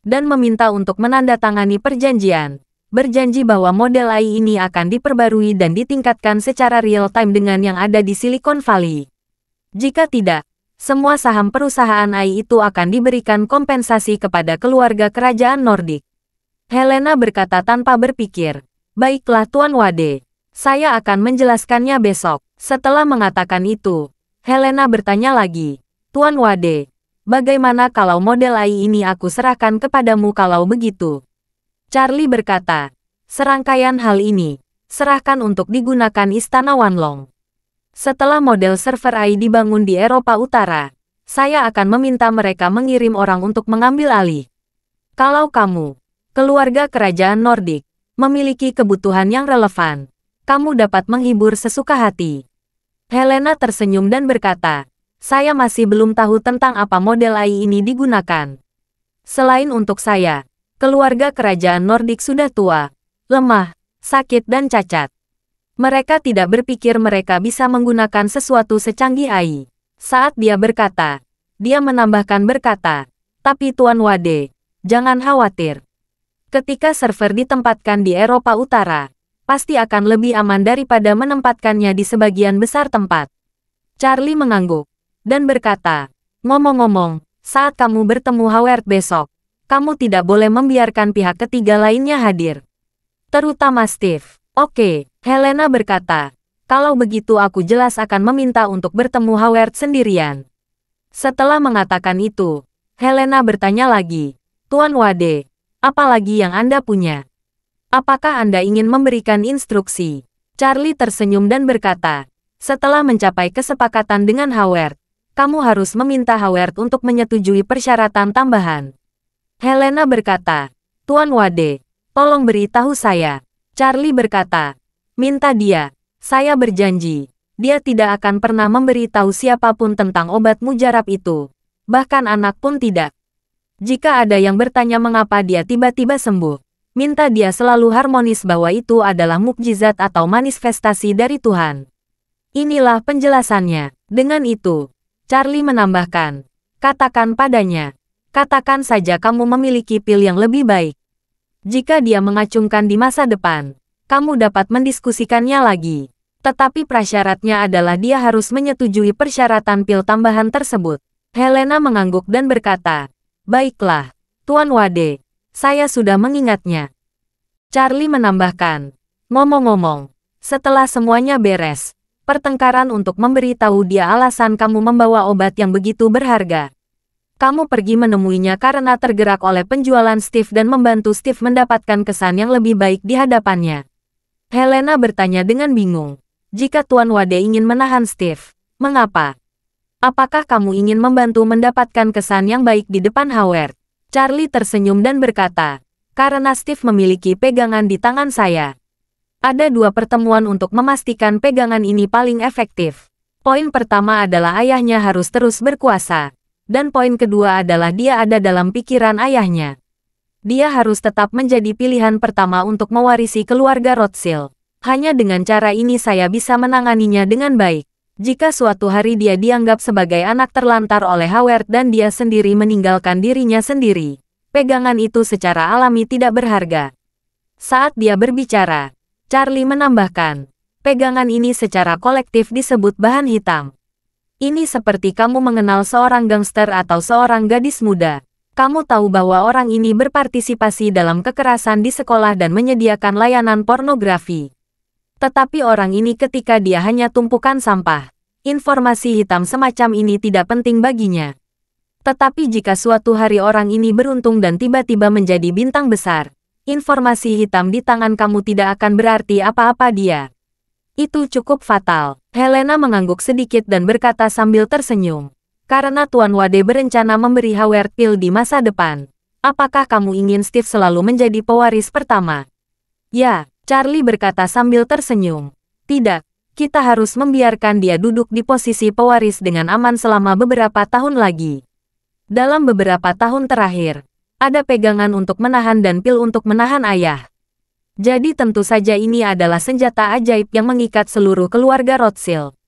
Dan meminta untuk menandatangani perjanjian, berjanji bahwa model AI ini akan diperbarui dan ditingkatkan secara real-time dengan yang ada di Silicon Valley. Jika tidak, semua saham perusahaan AI itu akan diberikan kompensasi kepada keluarga kerajaan Nordik. Helena berkata tanpa berpikir, "Baiklah Tuan Wade, saya akan menjelaskannya besok." Setelah mengatakan itu, Helena bertanya lagi, "Tuan Wade, bagaimana kalau model AI ini aku serahkan kepadamu kalau begitu?" Charlie berkata, "Serangkaian hal ini, serahkan untuk digunakan Istana Wanlong. Setelah model server AI dibangun di Eropa Utara, saya akan meminta mereka mengirim orang untuk mengambil alih. Kalau kamu, keluarga kerajaan Nordik, memiliki kebutuhan yang relevan, kamu dapat menghibur sesuka hati." Helena tersenyum dan berkata, "Saya masih belum tahu tentang apa model AI ini digunakan. Selain untuk saya, keluarga kerajaan Nordik sudah tua, lemah, sakit dan cacat. Mereka tidak berpikir mereka bisa menggunakan sesuatu secanggih AI." Saat dia berkata, dia menambahkan berkata, "Tapi Tuan Wade, jangan khawatir. Ketika server ditempatkan di Eropa Utara, pasti akan lebih aman daripada menempatkannya di sebagian besar tempat." Charlie mengangguk dan berkata, "Ngomong-ngomong, saat kamu bertemu Howard besok, kamu tidak boleh membiarkan pihak ketiga lainnya hadir. Terutama Steve." "Oke," Helena berkata, "kalau begitu aku jelas akan meminta untuk bertemu Howard sendirian." Setelah mengatakan itu, Helena bertanya lagi, "Tuan Wade, apa lagi yang Anda punya? Apakah Anda ingin memberikan instruksi?" Charlie tersenyum dan berkata, "Setelah mencapai kesepakatan dengan Howard, kamu harus meminta Howard untuk menyetujui persyaratan tambahan." Helena berkata, "Tuan Wade, tolong beritahu saya." Charlie berkata, "Minta dia. Saya berjanji, dia tidak akan pernah memberitahu siapapun tentang obat mujarab itu. Bahkan anak pun tidak. Jika ada yang bertanya mengapa dia tiba-tiba sembuh, minta dia selalu harmonis bahwa itu adalah mukjizat atau manifestasi dari Tuhan." Inilah penjelasannya. Dengan itu, Charlie menambahkan, "Katakan padanya, katakan saja kamu memiliki pil yang lebih baik. Jika dia mengacungkan di masa depan, kamu dapat mendiskusikannya lagi. Tetapi prasyaratnya adalah dia harus menyetujui persyaratan pil tambahan tersebut." Helena mengangguk dan berkata, "Baiklah, Tuan Wade, saya sudah mengingatnya." Charlie menambahkan, "Ngomong-ngomong, setelah semuanya beres, pertengkaran untuk memberitahu dia alasan kamu membawa obat yang begitu berharga. Kamu pergi menemuinya karena tergerak oleh penjualan Steve dan membantu Steve mendapatkan kesan yang lebih baik di hadapannya." Helena bertanya dengan bingung, "Jika Tuan Wade ingin menahan Steve, mengapa? Apakah kamu ingin membantu mendapatkan kesan yang baik di depan Howard?" Charlie tersenyum dan berkata, "Karena Steve memiliki pegangan di tangan saya. Ada dua pertemuan untuk memastikan pegangan ini paling efektif. Poin pertama adalah ayahnya harus terus berkuasa. Dan poin kedua adalah dia ada dalam pikiran ayahnya. Dia harus tetap menjadi pilihan pertama untuk mewarisi keluarga Rothschild. Hanya dengan cara ini saya bisa menanganinya dengan baik. Jika suatu hari dia dianggap sebagai anak terlantar oleh Howard dan dia sendiri meninggalkan dirinya sendiri, pegangan itu secara alami tidak berharga." Saat dia berbicara, Charlie menambahkan, "Pegangan ini secara kolektif disebut bahan hitam. Ini seperti kamu mengenal seorang gangster atau seorang gadis muda. Kamu tahu bahwa orang ini berpartisipasi dalam kekerasan di sekolah dan menyediakan layanan pornografi. Tetapi orang ini ketika dia hanya tumpukan sampah. Informasi hitam semacam ini tidak penting baginya. Tetapi jika suatu hari orang ini beruntung dan tiba-tiba menjadi bintang besar, informasi hitam di tangan kamu tidak akan berarti apa-apa dia. Itu cukup fatal." Helena mengangguk sedikit dan berkata sambil tersenyum, "Karena Tuan Wade berencana memberi Howard pil di masa depan, apakah kamu ingin Steve selalu menjadi pewaris pertama?" "Ya," Charlie berkata sambil tersenyum. "Tidak, kita harus membiarkan dia duduk di posisi pewaris dengan aman selama beberapa tahun lagi. Dalam beberapa tahun terakhir, ada pegangan untuk menahan dan pil untuk menahan ayah. Jadi tentu saja ini adalah senjata ajaib yang mengikat seluruh keluarga Rothschild.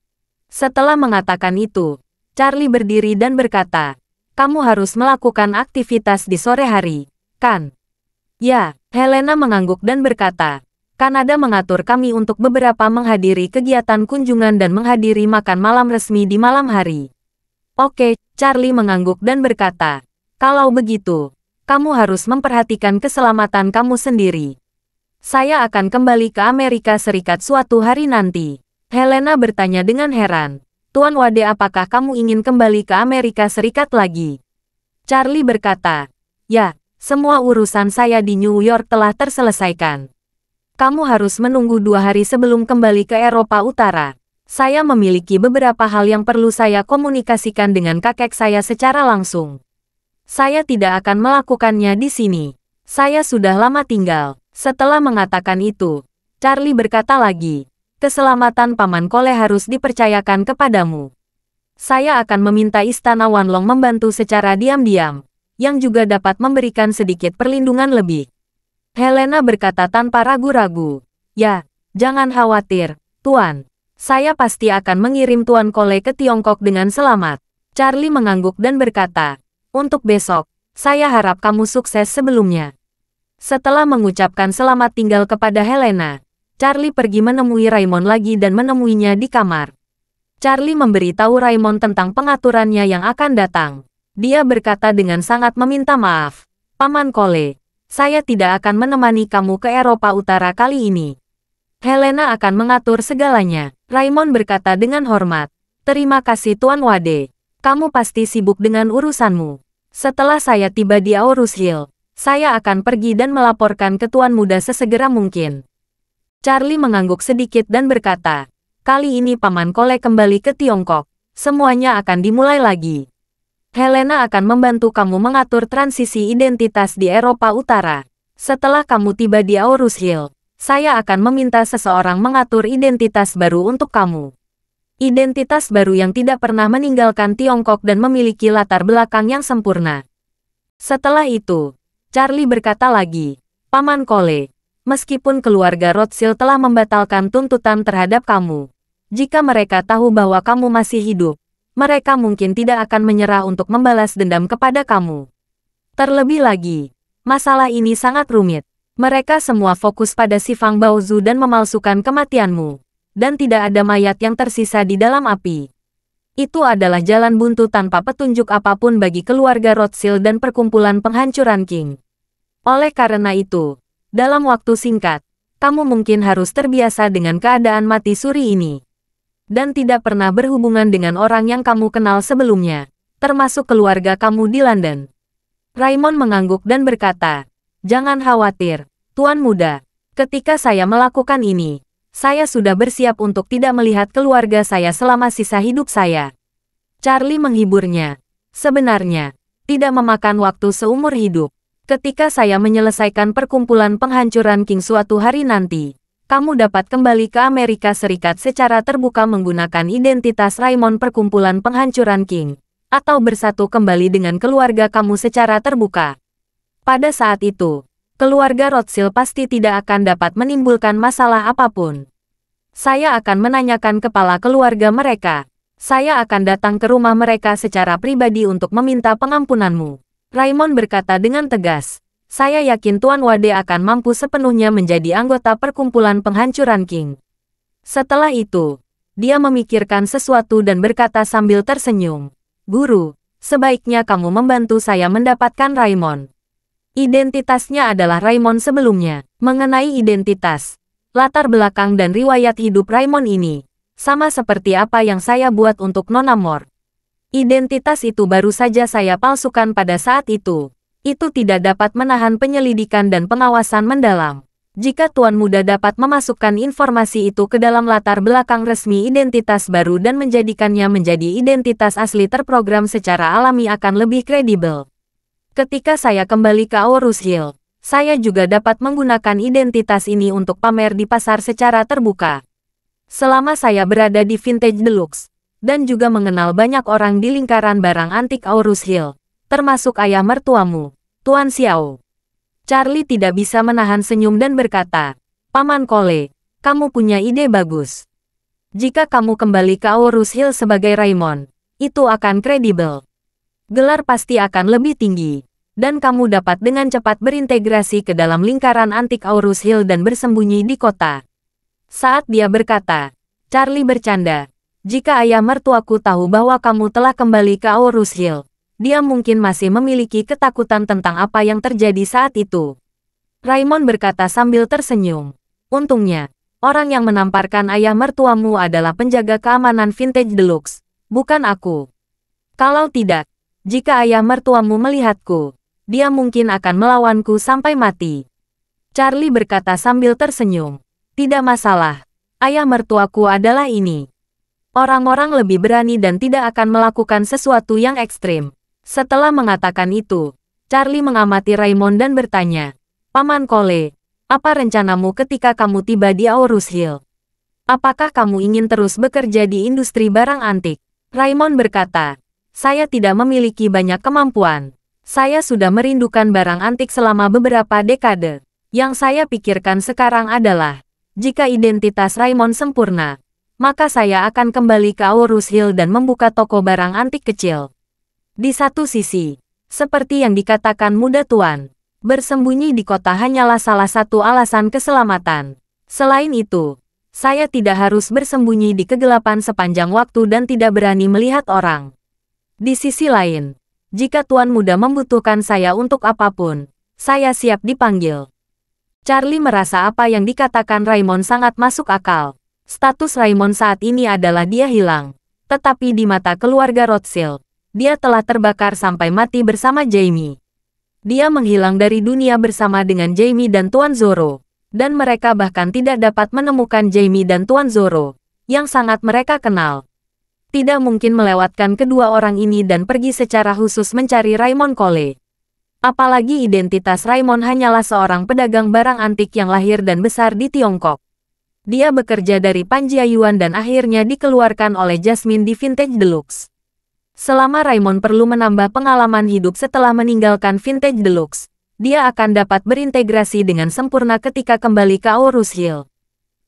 Setelah mengatakan itu, Charlie berdiri dan berkata, "Kamu harus melakukan aktivitas di sore hari, kan?" "Ya," Helena mengangguk dan berkata, "Kanada mengatur kami untuk beberapa menghadiri kegiatan kunjungan dan menghadiri makan malam resmi di malam hari." "Oke," Charlie mengangguk dan berkata, "Kalau begitu, kamu harus memperhatikan keselamatan kamu sendiri. Saya akan kembali ke Amerika Serikat suatu hari nanti." Helena bertanya dengan heran, "Tuan Wade, apakah kamu ingin kembali ke Amerika Serikat lagi?" Charlie berkata, "Ya, semua urusan saya di New York telah terselesaikan. Kamu harus menunggu 2 hari sebelum kembali ke Eropa Utara. Saya memiliki beberapa hal yang perlu saya komunikasikan dengan kakek saya secara langsung. Saya tidak akan melakukannya di sini. Saya sudah lama tinggal." Setelah mengatakan itu, Charlie berkata lagi, "Keselamatan Paman Kole harus dipercayakan kepadamu. Saya akan meminta Istana Wanlong membantu secara diam-diam, yang juga dapat memberikan sedikit perlindungan lebih." Helena berkata tanpa ragu-ragu, "Ya, jangan khawatir, Tuan. Saya pasti akan mengirim Tuan Kole ke Tiongkok dengan selamat." Charlie mengangguk dan berkata, "Untuk besok, saya harap kamu sukses sebelumnya." Setelah mengucapkan selamat tinggal kepada Helena, Charlie pergi menemui Raymond lagi dan menemuinya di kamar. Charlie memberitahu Raymond tentang pengaturannya yang akan datang. Dia berkata dengan sangat meminta maaf, "Paman Kole, saya tidak akan menemani kamu ke Eropa Utara kali ini. Helena akan mengatur segalanya." Raymond berkata dengan hormat, "Terima kasih Tuan Wade. Kamu pasti sibuk dengan urusanmu. Setelah saya tiba di Aurus Hill, saya akan pergi dan melaporkan ke Tuan Muda sesegera mungkin." Charlie mengangguk sedikit dan berkata, "Kali ini Paman Kole kembali ke Tiongkok, semuanya akan dimulai lagi. Helena akan membantu kamu mengatur transisi identitas di Eropa Utara. Setelah kamu tiba di Aurus Hill, saya akan meminta seseorang mengatur identitas baru untuk kamu. Identitas baru yang tidak pernah meninggalkan Tiongkok dan memiliki latar belakang yang sempurna." Setelah itu, Charlie berkata lagi, "Paman Kole, meskipun keluarga Rothschild telah membatalkan tuntutan terhadap kamu, jika mereka tahu bahwa kamu masih hidup, mereka mungkin tidak akan menyerah untuk membalas dendam kepada kamu. Terlebih lagi, masalah ini sangat rumit. Mereka semua fokus pada si Fang Baozu dan memalsukan kematianmu, dan tidak ada mayat yang tersisa di dalam api. Itu adalah jalan buntu tanpa petunjuk apapun bagi keluarga Rothschild dan perkumpulan penghancuran Qing. Oleh karena itu, dalam waktu singkat, kamu mungkin harus terbiasa dengan keadaan mati suri ini. Dan tidak pernah berhubungan dengan orang yang kamu kenal sebelumnya, termasuk keluarga kamu di London." Raymond mengangguk dan berkata, "Jangan khawatir, Tuan Muda. Ketika saya melakukan ini, saya sudah bersiap untuk tidak melihat keluarga saya selama sisa hidup saya." Charlie menghiburnya, "Sebenarnya, tidak memakan waktu seumur hidup. Ketika saya menyelesaikan perkumpulan penghancuran Qing suatu hari nanti, kamu dapat kembali ke Amerika Serikat secara terbuka menggunakan identitas Raymond perkumpulan penghancuran Qing, atau bersatu kembali dengan keluarga kamu secara terbuka. Pada saat itu, keluarga Rothschild pasti tidak akan dapat menimbulkan masalah apapun. Saya akan menanyakan kepala keluarga mereka. Saya akan datang ke rumah mereka secara pribadi untuk meminta pengampunanmu." Raymond berkata dengan tegas, "Saya yakin Tuan Wade akan mampu sepenuhnya menjadi anggota perkumpulan penghancuran Qing." Setelah itu, dia memikirkan sesuatu dan berkata sambil tersenyum, "Guru, sebaiknya kamu membantu saya mendapatkan Raymond." Identitasnya adalah Raymond sebelumnya. Mengenai identitas, latar belakang dan riwayat hidup Raymond ini, sama seperti apa yang saya buat untuk Nona Mort. Identitas itu baru saja saya palsukan pada saat itu. Itu tidak dapat menahan penyelidikan dan pengawasan mendalam. Jika Tuan Muda dapat memasukkan informasi itu ke dalam latar belakang resmi identitas baru dan menjadikannya menjadi identitas asli terprogram secara alami akan lebih kredibel. Ketika saya kembali ke Aurus Hill, saya juga dapat menggunakan identitas ini untuk pamer di pasar secara terbuka. Selama saya berada di Vintage Deluxe, dan juga mengenal banyak orang di lingkaran barang antik Aurus Hill, termasuk ayah mertuamu, Tuan Xiao. Charlie tidak bisa menahan senyum dan berkata, Paman Cole, kamu punya ide bagus. Jika kamu kembali ke Aurus Hill sebagai Raimon, itu akan kredibel. Gelar pasti akan lebih tinggi, dan kamu dapat dengan cepat berintegrasi ke dalam lingkaran antik Aurus Hill dan bersembunyi di kota. Saat dia berkata, Charlie bercanda, jika ayah mertuaku tahu bahwa kamu telah kembali ke Aurus Hill, dia mungkin masih memiliki ketakutan tentang apa yang terjadi saat itu. Raimon berkata sambil tersenyum. Untungnya, orang yang menamparkan ayah mertuamu adalah penjaga keamanan Vintage Deluxe, bukan aku. Kalau tidak, jika ayah mertuamu melihatku, dia mungkin akan melawanku sampai mati. Charlie berkata sambil tersenyum. Tidak masalah, ayah mertuaku adalah ini. Orang-orang lebih berani dan tidak akan melakukan sesuatu yang ekstrim. Setelah mengatakan itu, Charlie mengamati Raimon dan bertanya, Paman Cole, apa rencanamu ketika kamu tiba di Aurus Hill? Apakah kamu ingin terus bekerja di industri barang antik? Raimon berkata, saya tidak memiliki banyak kemampuan. Saya sudah merindukan barang antik selama beberapa dekade. Yang saya pikirkan sekarang adalah, jika identitas Raimon sempurna, maka saya akan kembali ke Aurus Hill dan membuka toko barang antik kecil. Di satu sisi, seperti yang dikatakan muda tuan, bersembunyi di kota hanyalah salah satu alasan keselamatan. Selain itu, saya tidak harus bersembunyi di kegelapan sepanjang waktu dan tidak berani melihat orang. Di sisi lain, jika tuan muda membutuhkan saya untuk apapun, saya siap dipanggil. Charlie merasa apa yang dikatakan Raimon sangat masuk akal. Status Raimon saat ini adalah dia hilang. Tetapi di mata keluarga Rothschild, dia telah terbakar sampai mati bersama Jaime. Dia menghilang dari dunia bersama dengan Jaime dan Tuan Zoro. Dan mereka bahkan tidak dapat menemukan Jaime dan Tuan Zoro, yang sangat mereka kenal. Tidak mungkin melewatkan kedua orang ini dan pergi secara khusus mencari Raimon Cole. Apalagi identitas Raimon hanyalah seorang pedagang barang antik yang lahir dan besar di Tiongkok. Dia bekerja dari Panjiayuan dan akhirnya dikeluarkan oleh Jasmine di Vintage Deluxe. Selama Raimon perlu menambah pengalaman hidup setelah meninggalkan Vintage Deluxe, dia akan dapat berintegrasi dengan sempurna ketika kembali ke Aurus Hill.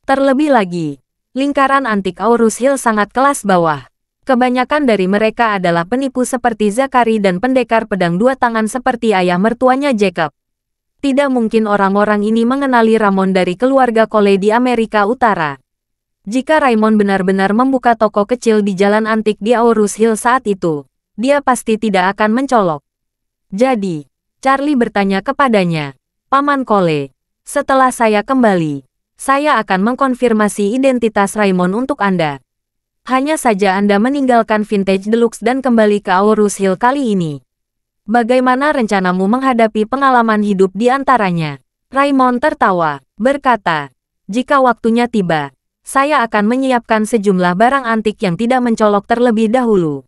Terlebih lagi, lingkaran antik Aurus Hill sangat kelas bawah. Kebanyakan dari mereka adalah penipu seperti Zakari dan pendekar pedang dua tangan seperti ayah mertuanya Jacob. Tidak mungkin orang-orang ini mengenali Ramon dari keluarga Cole di Amerika Utara. Jika Raimon benar-benar membuka toko kecil di jalan antik di Aurus Hill saat itu, dia pasti tidak akan mencolok. Jadi, Charlie bertanya kepadanya, Paman Cole, setelah saya kembali, saya akan mengkonfirmasi identitas Raimon untuk Anda. Hanya saja Anda meninggalkan Vintage Deluxe dan kembali ke Aurus Hill kali ini. Bagaimana rencanamu menghadapi pengalaman hidup di antaranya? Raimon tertawa, berkata, jika waktunya tiba, saya akan menyiapkan sejumlah barang antik yang tidak mencolok terlebih dahulu.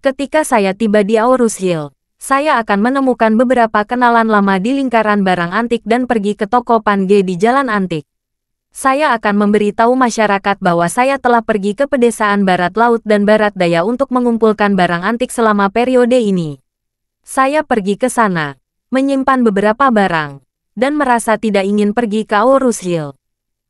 Ketika saya tiba di Aurus Hill, saya akan menemukan beberapa kenalan lama di lingkaran barang antik dan pergi ke toko Pange di Jalan Antik. Saya akan memberitahu masyarakat bahwa saya telah pergi ke pedesaan Barat Laut dan Barat Daya untuk mengumpulkan barang antik selama periode ini. Saya pergi ke sana, menyimpan beberapa barang, dan merasa tidak ingin pergi ke Aurus Hill.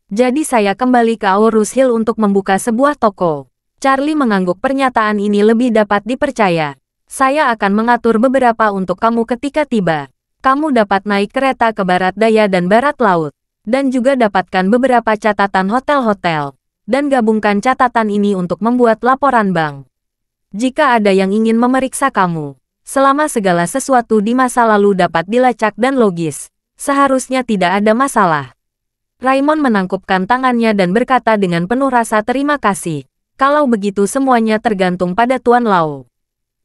Jadi saya kembali ke Aurus Hill untuk membuka sebuah toko. Charlie mengangguk pernyataan ini lebih dapat dipercaya. Saya akan mengatur beberapa untuk kamu ketika tiba. Kamu dapat naik kereta ke Barat Daya dan Barat Laut. Dan juga dapatkan beberapa catatan hotel-hotel. Dan gabungkan catatan ini untuk membuat laporan bank. Jika ada yang ingin memeriksa kamu, selama segala sesuatu di masa lalu dapat dilacak dan logis, seharusnya tidak ada masalah. Raimon menangkupkan tangannya dan berkata dengan penuh rasa terima kasih. Kalau begitu semuanya tergantung pada Tuan Lau.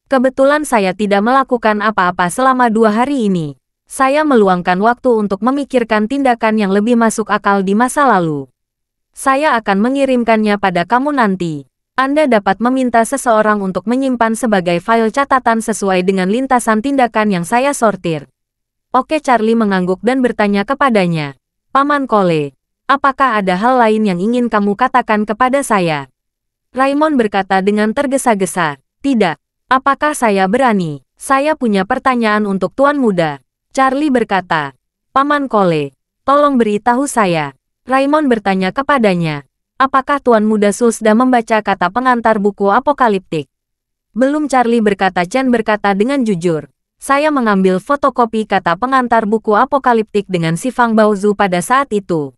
Kebetulan saya tidak melakukan apa-apa selama 2 hari ini. Saya meluangkan waktu untuk memikirkan tindakan yang lebih masuk akal di masa lalu. Saya akan mengirimkannya pada kamu nanti. Anda dapat meminta seseorang untuk menyimpan sebagai file catatan sesuai dengan lintasan tindakan yang saya sortir. Oke, Charlie mengangguk dan bertanya kepadanya. Paman Cole, apakah ada hal lain yang ingin kamu katakan kepada saya? Raimon berkata dengan tergesa-gesa, tidak. Apakah saya berani? Saya punya pertanyaan untuk Tuan Muda. Charlie berkata, Paman Kole, tolong beritahu saya. Raimon bertanya kepadanya. Apakah Tuan Muda sudah membaca kata pengantar buku apokaliptik? Belum, Charlie berkata. Chen berkata dengan jujur. Saya mengambil fotokopi kata pengantar buku apokaliptik dengan si Fang Baozu pada saat itu.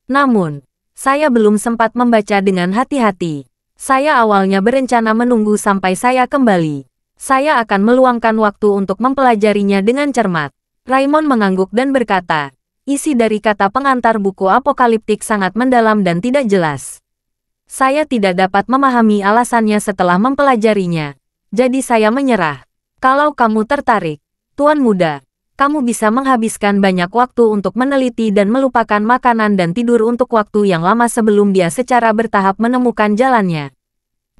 Namun, saya belum sempat membaca dengan hati-hati. Saya awalnya berencana menunggu sampai saya kembali. Saya akan meluangkan waktu untuk mempelajarinya dengan cermat. Raimon mengangguk dan berkata, isi dari kata pengantar buku apokaliptik sangat mendalam dan tidak jelas. Saya tidak dapat memahami alasannya setelah mempelajarinya. Jadi saya menyerah. Kalau kamu tertarik, Tuan Muda, kamu bisa menghabiskan banyak waktu untuk meneliti dan melupakan makanan dan tidur untuk waktu yang lama sebelum dia secara bertahap menemukan jalannya.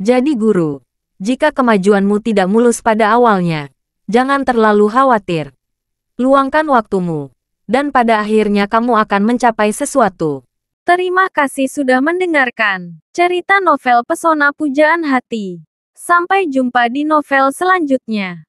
Jadi guru, jika kemajuanmu tidak mulus pada awalnya, jangan terlalu khawatir. Luangkan waktumu, dan pada akhirnya kamu akan mencapai sesuatu. Terima kasih sudah mendengarkan cerita novel Pesona Pujaan Hati. Sampai jumpa di novel selanjutnya.